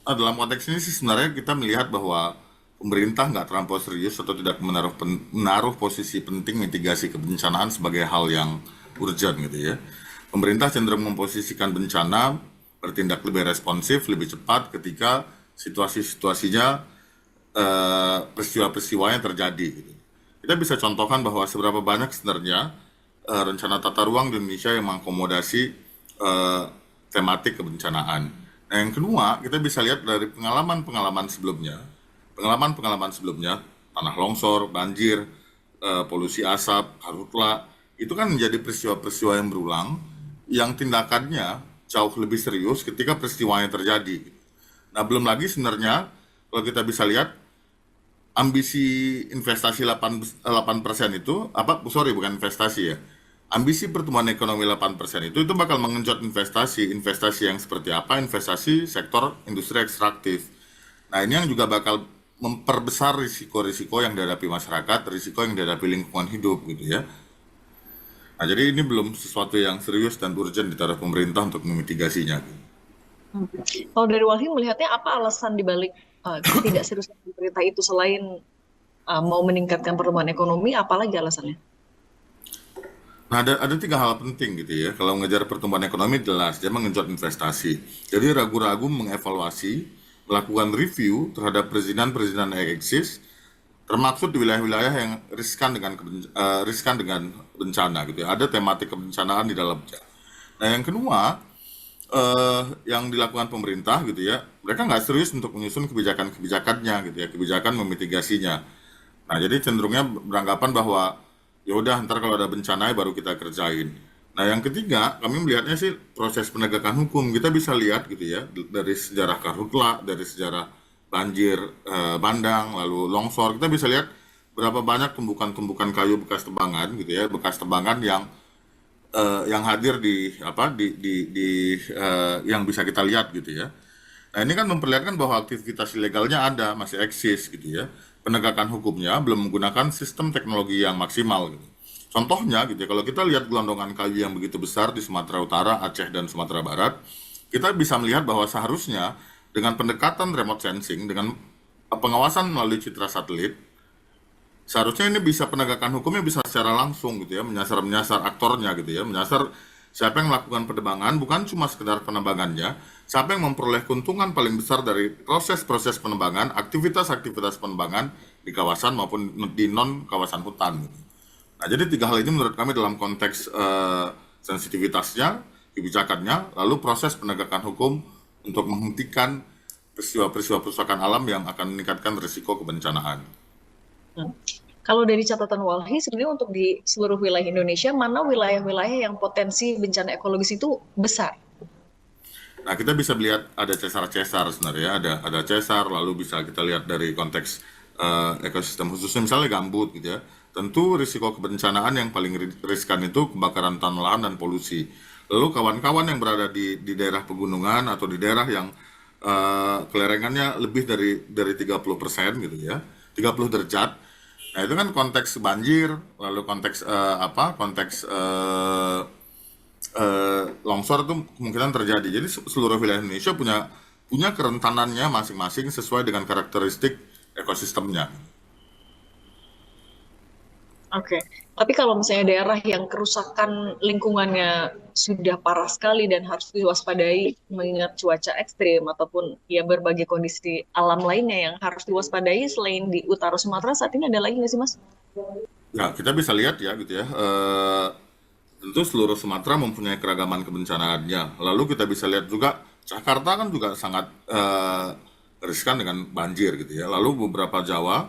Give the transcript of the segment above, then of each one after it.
Dalam konteks ini sih sebenarnya kita melihat bahwa pemerintah nggak terlampau serius atau tidak menaruh posisi penting mitigasi kebencanaan sebagai hal yang urgent gitu ya. Pemerintah cenderung memposisikan bencana bertindak lebih responsif, lebih cepat ketika situasi-situasinya peristiwa-peristiwa yang terjadi gitu. Kita bisa contohkan bahwa seberapa banyak sebenarnya rencana tata ruang di Indonesia yang mengakomodasi eh, tematik kebencanaan. Nah, yang kedua, kita bisa lihat dari pengalaman-pengalaman sebelumnya, tanah longsor, banjir, polusi asap, karhutla, itu kan menjadi peristiwa-peristiwa yang berulang, yang tindakannya jauh lebih serius ketika peristiwa yang terjadi. Nah, belum lagi sebenarnya kalau kita bisa lihat ambisi investasi 8% itu apa sorry bukan investasi ya. Ambisi pertumbuhan ekonomi 8% itu bakal mengenjot investasi yang seperti apa? Investasi sektor industri ekstraktif. Nah, ini yang juga bakal memperbesar risiko-risiko yang dihadapi masyarakat, risiko yang dihadapi lingkungan hidup gitu ya. Nah, jadi ini belum sesuatu yang serius dan urgent di taraf pemerintah untuk memitigasinya. Hmm. Kalau dari Walhi melihatnya apa alasan dibalik ketidakseriusan pemerintah itu selain mau meningkatkan pertumbuhan ekonomi, apalagi alasannya? Nah, ada tiga hal penting gitu ya. Kalau mengejar pertumbuhan ekonomi jelas, dia mengenjot investasi. Jadi ragu-ragu mengevaluasi, melakukan review terhadap perizinan-perizinan yang eksis, termasuk di wilayah-wilayah yang riskan dengan bencana gitu ya. Ada tematik kebencanaan di dalamnya. Nah, yang kedua, yang dilakukan pemerintah gitu ya, mereka nggak serius untuk menyusun kebijakan-kebijakannya gitu ya, kebijakan memitigasinya. Nah, jadi cenderungnya beranggapan bahwa ya udah ntar kalau ada bencana baru kita kerjain. Nah, yang ketiga, kami melihatnya sih proses penegakan hukum. Kita bisa lihat gitu ya dari sejarah karhutla, dari sejarah banjir bandang, lalu longsor. Kita bisa lihat berapa banyak tumbukan-tumbukan kayu bekas tebangan gitu ya, bekas tebangan yang hadir di yang bisa kita lihat gitu ya. Nah, ini kan memperlihatkan bahwa aktivitas ilegalnya ada, masih eksis gitu ya. Penegakan hukumnya belum menggunakan sistem teknologi yang maksimal gitu. Contohnya gitu ya, kalau kita lihat gelondongan kayu yang begitu besar di Sumatera Utara, Aceh, dan Sumatera Barat, kita bisa melihat bahwa seharusnya dengan pendekatan remote sensing, dengan pengawasan melalui citra satelit, seharusnya ini bisa penegakan hukumnya bisa secara langsung gitu ya, menyasar aktornya gitu ya, menyasar siapa yang melakukan penebangan, bukan cuma sekedar penebangannya, siapa yang memperoleh keuntungan paling besar dari proses-proses penebangan, aktivitas-aktivitas penebangan di kawasan maupun di non kawasan hutan gitu. Nah, jadi tiga hal ini menurut kami dalam konteks sensitivitasnya, kebijakannya, lalu proses penegakan hukum untuk menghentikan peristiwa-peristiwa perusakan alam yang akan meningkatkan risiko kebencanaan. Hmm. Kalau dari catatan Walhi, sebenarnya untuk di seluruh wilayah Indonesia, mana wilayah-wilayah yang potensi bencana ekologis itu besar? Nah, kita bisa melihat ada cesar-cesar sebenarnya, ada cesar, lalu bisa kita lihat dari konteks ekosistem khususnya misalnya gambut gitu ya. Tentu risiko kebencanaan yang paling riskan itu kebakaran hutan lahan dan polusi. Lalu kawan-kawan yang berada di daerah pegunungan atau di daerah yang kelerengannya lebih dari 30% gitu ya, 30 derajat. Nah, itu kan konteks banjir, lalu konteks longsor itu kemungkinan terjadi. Jadi seluruh wilayah Indonesia punya punya kerentanannya masing-masing sesuai dengan karakteristik ekosistemnya. Oke, tapi kalau misalnya daerah yang kerusakan lingkungannya sudah parah sekali dan harus diwaspadai mengingat cuaca ekstrim ataupun ya berbagai kondisi alam lainnya yang harus diwaspadai selain di utara Sumatera saat ini ada lagi nggak sih Mas? Ya, kita bisa lihat ya gitu ya. Tentu seluruh Sumatera mempunyai keragaman kebencanaannya. Lalu kita bisa lihat juga Jakarta kan juga sangat riskan dengan banjir gitu ya. Lalu beberapa Jawa,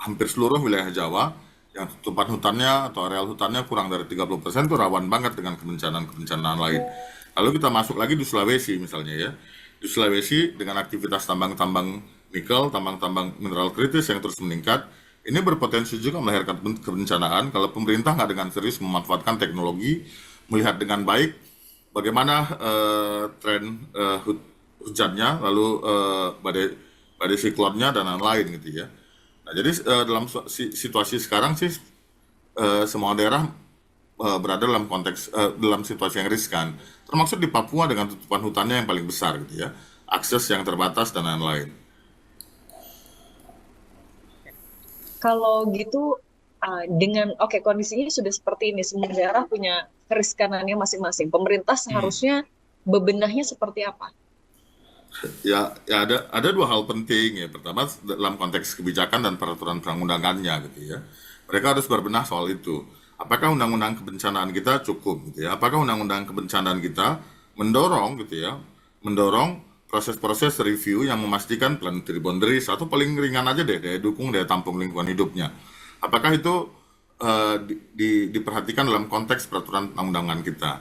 hampir seluruh wilayah Jawa yang tutupan hutannya atau areal hutannya kurang dari 30% itu rawan banget dengan kebencanaan-kebencanaan lain. Lalu kita masuk lagi di Sulawesi misalnya ya. Di Sulawesi dengan aktivitas tambang-tambang nikel, tambang-tambang mineral kritis yang terus meningkat, ini berpotensi juga melahirkan kebencanaan kalau pemerintah nggak dengan serius memanfaatkan teknologi, melihat dengan baik bagaimana tren hujannya, lalu badai badai siklonnya dan lain-lain gitu ya. Nah, jadi dalam situasi sekarang sih semua daerah berada dalam situasi yang riskan, termasuk di Papua dengan tutupan hutannya yang paling besar gitu ya. akses yang terbatas dan lain-lain. Kalau gitu, dengan kondisinya sudah seperti ini, semua daerah punya keriskanannya masing-masing. Pemerintah seharusnya bebenahnya seperti apa? Ya ada dua hal penting ya. Pertama dalam konteks kebijakan dan peraturan perundang-undangannya gitu ya. Mereka harus berbenah soal itu. Apakah undang-undang kebencanaan kita cukup gitu ya? Apakah undang-undang kebencanaan kita mendorong gitu ya? Mendorong proses-proses review yang memastikan planetary boundaries atau paling ringan aja deh daya dukung daya tampung lingkungan hidupnya. Apakah itu diperhatikan dalam konteks peraturan perundang-undangan kita?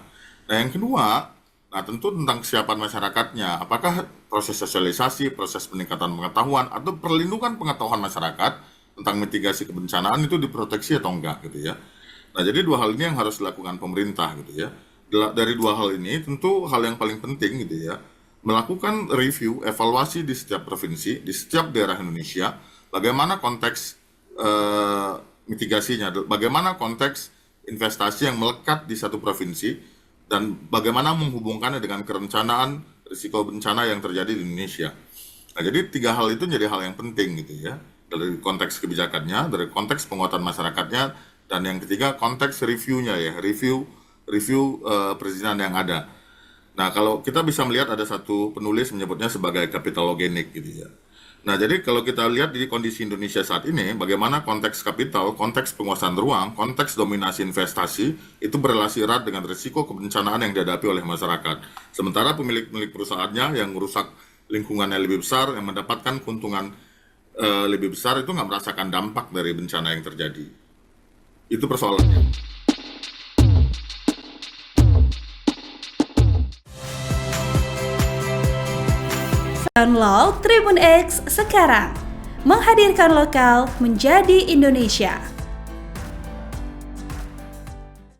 Nah, yang kedua, nah tentu tentang kesiapan masyarakatnya. Apakah proses sosialisasi, proses peningkatan pengetahuan, atau perlindungan pengetahuan masyarakat tentang mitigasi kebencanaan itu diproteksi atau enggak gitu ya. Nah, jadi dua hal ini yang harus dilakukan pemerintah gitu ya. Dari dua hal ini tentu hal yang paling penting gitu ya, melakukan review, evaluasi di setiap provinsi, di setiap daerah Indonesia, bagaimana konteks mitigasinya, bagaimana konteks investasi yang melekat di satu provinsi, dan bagaimana menghubungkannya dengan kerencanaan risiko bencana yang terjadi di Indonesia. Nah, jadi tiga hal itu jadi hal yang penting gitu ya, dari konteks kebijakannya, dari konteks penguatan masyarakatnya, dan yang ketiga konteks reviewnya ya, review perizinan yang ada. Nah, kalau kita bisa melihat ada satu penulis menyebutnya sebagai kapitalogenik gitu ya. Nah, jadi kalau kita lihat di kondisi Indonesia saat ini, bagaimana konteks kapital, konteks penguasaan ruang, konteks dominasi investasi, itu berrelasi erat dengan risiko kebencanaan yang dihadapi oleh masyarakat. Sementara pemilik-pemilik perusahaannya yang merusak lingkungannya lebih besar, yang mendapatkan keuntungan lebih besar, itu nggak merasakan dampak dari bencana yang terjadi. Itu persoalannya. Download Tribun X sekarang, menghadirkan lokal menjadi Indonesia.